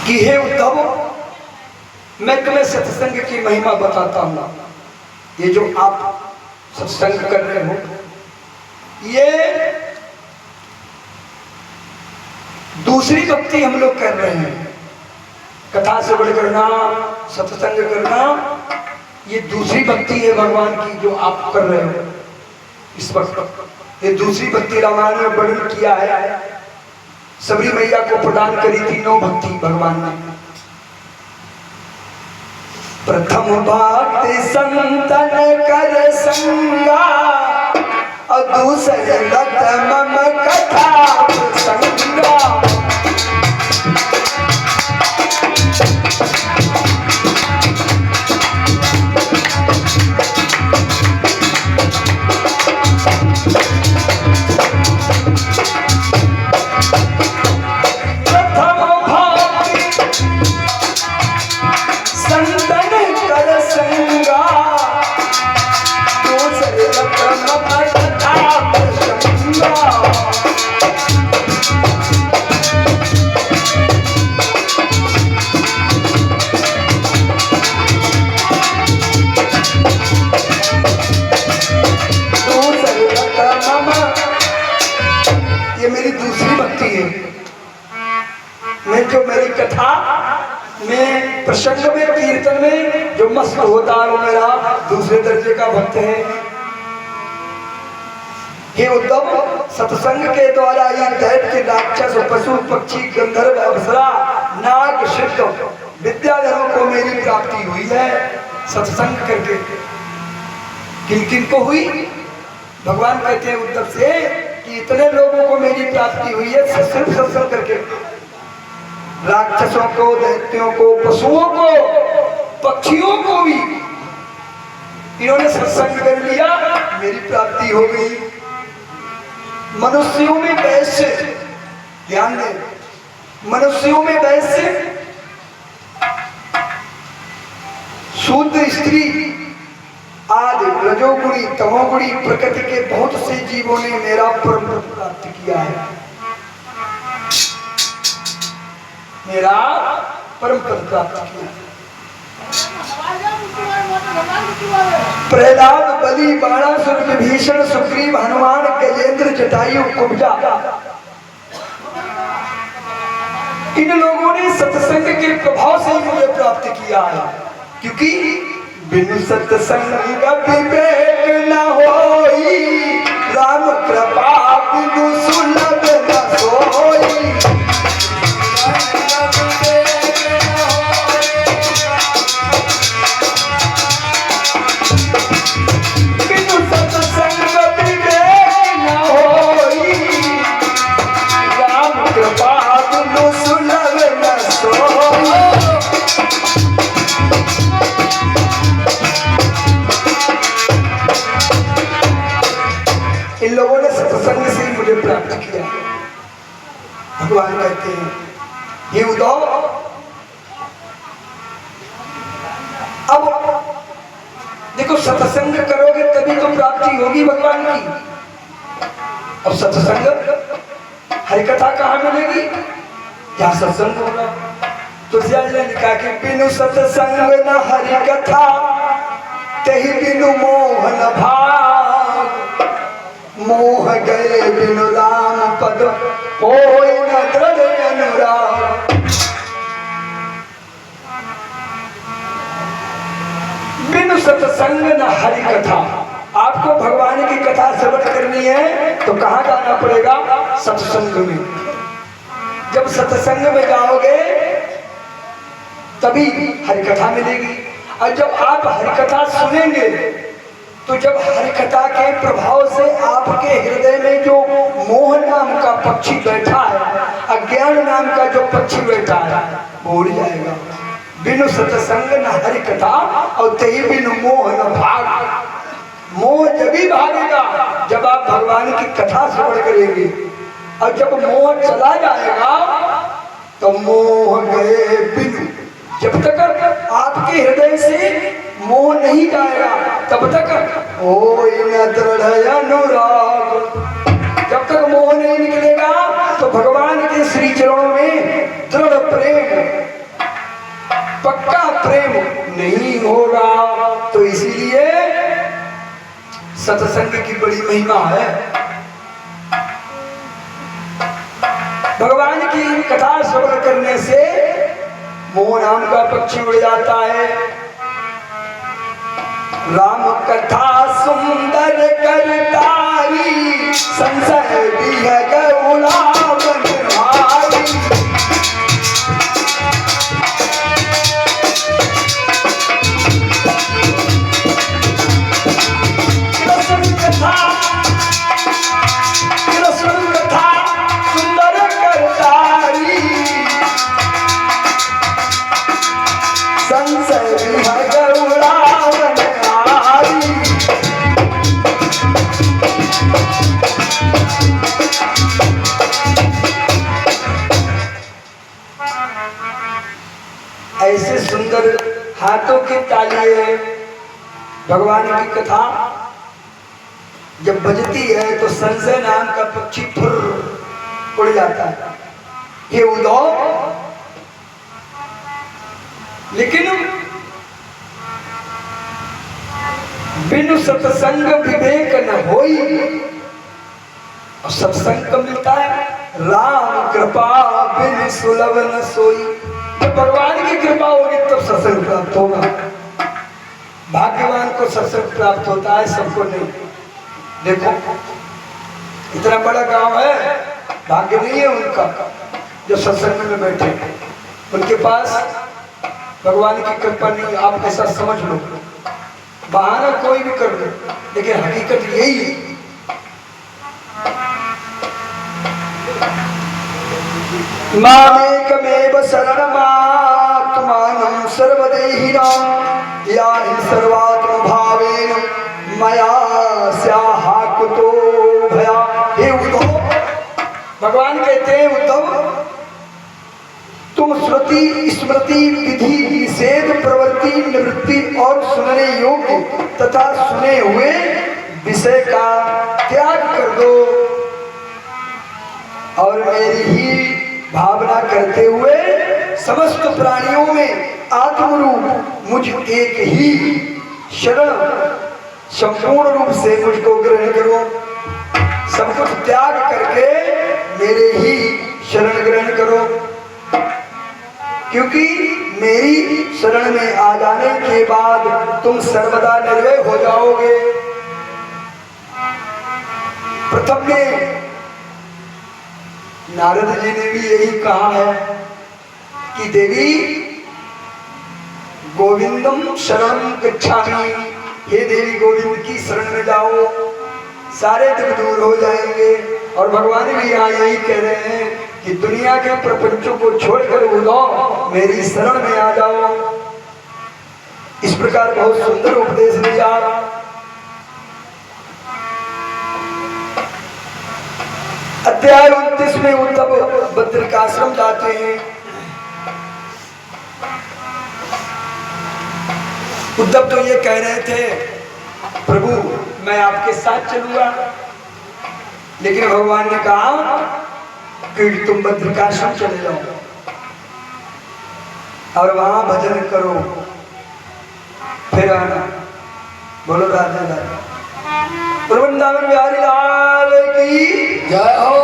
कि हे उद्धव, मैं तुम्हें सत्संग की महिमा बताता हूँ। ये जो आप सत्संग कर रहे हो, ये दूसरी भक्ति हम लोग कर रहे हैं। कथा श्रवण करना, सत्संग करना, ये दूसरी भक्ति है भगवान की जो आप कर रहे हो इस वक्त। ये दूसरी भक्ति रामायण में वर्णन किया है। सबरी मैया को प्रदान करी थी 9 भक्ति भगवान ने। प्रथम भक्ति संतन कर संगा, और दूसरे लत मम कथा संगा। मेरी कथा में, प्रसंग में, कीर्तन में जो मस्त होता है वो मेरा दूसरे दर्जे का भक्त है। हे उद्धव, सत्संग के द्वारा ये दैत्य, राक्षस, पशु, पक्षी, गंधर्व, अप्सरा, नाग, सिद्ध, विद्याधरों को मेरी प्राप्ति हुई है सत्संग करके। किन किन को हुई? भगवान कहते हैं उद्धव से कि इतने लोगों को मेरी प्राप्ति हुई है सिर्फ सत्संग करके। राक्षसों को, दैत्यों को, पशुओं को, पक्षियों को भी इन्होंने सत्संग कर लिया, मेरी प्राप्ति हो गई। मनुष्यों में वैश्य, ध्यान दें, मनुष्यों में वैश्य, शूद्र, स्त्री आदि, रजोगुणी, तमोगुणी प्रकृति के बहुत से जीवों ने मेरा परम पद प्राप्त किया है। मेरा परम पद प्राप्त किया। प्रहलाद, बलि, बाणासुर, विभीषण, सुग्रीव, हनुमान, गजेंद्र, जटायु, कुब्जा, इन लोगों ने सत्संग के प्रभाव से मुझे प्राप्त किया है। क्योंकि बिनु सत्संग विवेक न होई, राम कृपा बिनु सुलभ न सोई। इन लोगों ने सत्संग से ही मुझे प्राप्त किया। भगवान कहते हैं, हे उद्धव, अब देखो सत्संग करोगे तभी तो प्राप्ति होगी भगवान की। अब सत्संग, हरिकथा कहाँ मिलेगी? जहाँ सत्संग होगा। तुलसीदास ने लिखा कि बिनु सत्संग न हरिकथा, तहि बिनु मोह न भाव। मोह गए बिनु राम पद, कोई न दृढ़ अनुराग। बिनु सत्संग न हरि कथा। आपको भगवान की कथा श्रवण करनी है तो कहाँ जाना पड़ेगा? सत्संग में। जब सत्संग में जाओगे तभी हरिकथा मिलेगी। और जब आप हरिकथा सुनेंगे तो जब हरिकथा के प्रभाव से आपके हृदय में जो मोह नाम का पक्षी बैठा है, अज्ञान नाम का जो पक्षी बैठा है, वो उड़ जाएगा। बिनु सत्संग न हरिकथा, और तही बिनु मोह न भाग। मोह जब ही भागेगा जब आप भगवान की कथा श्रवण करेंगे। और जब मोह चला जाएगा तो मोह गए बिनु, जब तक आपके हृदय से मोह नहीं जाएगा तब तक ओय न दृढ़ अनुराग। जब तक मोह नहीं निकलेगा तो भगवान के श्री चरणों में दृढ़ प्रेम, पक्का प्रेम नहीं होगा। तो इसीलिए सत्संग की बड़ी महिमा है। भगवान की कथा श्रवण करने से मोह नाम का पक्षी उड़ जाता है। राम कथा सुंदर करतारी, संशय भी है गौड़ा मन भारी। कृष्ण कथा सुंदर करतारी, संशय भी है गौड़ा मन भारी। ऐसे सुंदर हाथों की तालिए भगवान की कथा जब बजती है तो संशय नाम का पक्षी फुर उड़ जाता है। ये उदो, लेकिन बिनु सत्संग विवेक न होई। और सत्संग कब मिलता है? राम कृपा बिन सुलभ न सोई। जब भगवान की कृपा होगी तब सत्संग प्राप्त होगा। भाग्यवान को सत्संग प्राप्त होता है, सबको नहीं। देखो इतना बड़ा गांव है, भाग्य नहीं है उनका जो सत्संग में बैठे। उनके पास भगवान की कृपा नहीं। आप ऐसा समझ लो, बहाना कोई भी कर लो, लेकिन हकीकत यही है। मामेकमेव शरणमात्मानं सर्वदेहिनां याहि सर्वात्मभावेन मया स्याह कुतो भया। हे उद्धव, भगवान कहते हैं उद्धव, तुम श्रुति स्मृति विधि निषेध प्रवृत्ति निवृत्ति और सुनने योग्य तथा सुने हुए विषय का त्याग कर दो और मेरी ही भावना करते हुए समस्त प्राणियों में आत्मरूप मुझ एक ही शरण संपूर्ण रूप से मुझको ग्रहण करो। सब कुछ त्याग करके मेरे ही शरण ग्रहण करो, क्योंकि मेरी शरण में आ जाने के बाद तुम सर्वदा निर्भय हो जाओगे। प्रथम में नारद जी ने भी यही कहा है कि देवी गोविंदम शरणं गच्छामि, हे देवी गोविंद की शरण में जाओ, सारे दुख दूर हो जाएंगे। और भगवान भी यहाँ यही कह रहे हैं कि दुनिया के प्रपंचों को छोड़कर उड़ो, मेरी शरण में आ जाओ। इस प्रकार बहुत सुंदर उपदेश दिया। अध्याय 29 में उद्धव बद्रिकाश्रम जाते हैं। उद्धव तो ये कह रहे थे, प्रभु मैं आपके साथ चलूंगा, लेकिन भगवान ने कहा कि तुम बद्रिकाश्रम चले जाओ और वहां भजन करो, फिर आना। बोलो राधे राधे। वृंदावन बिहारी लाल की जय हो।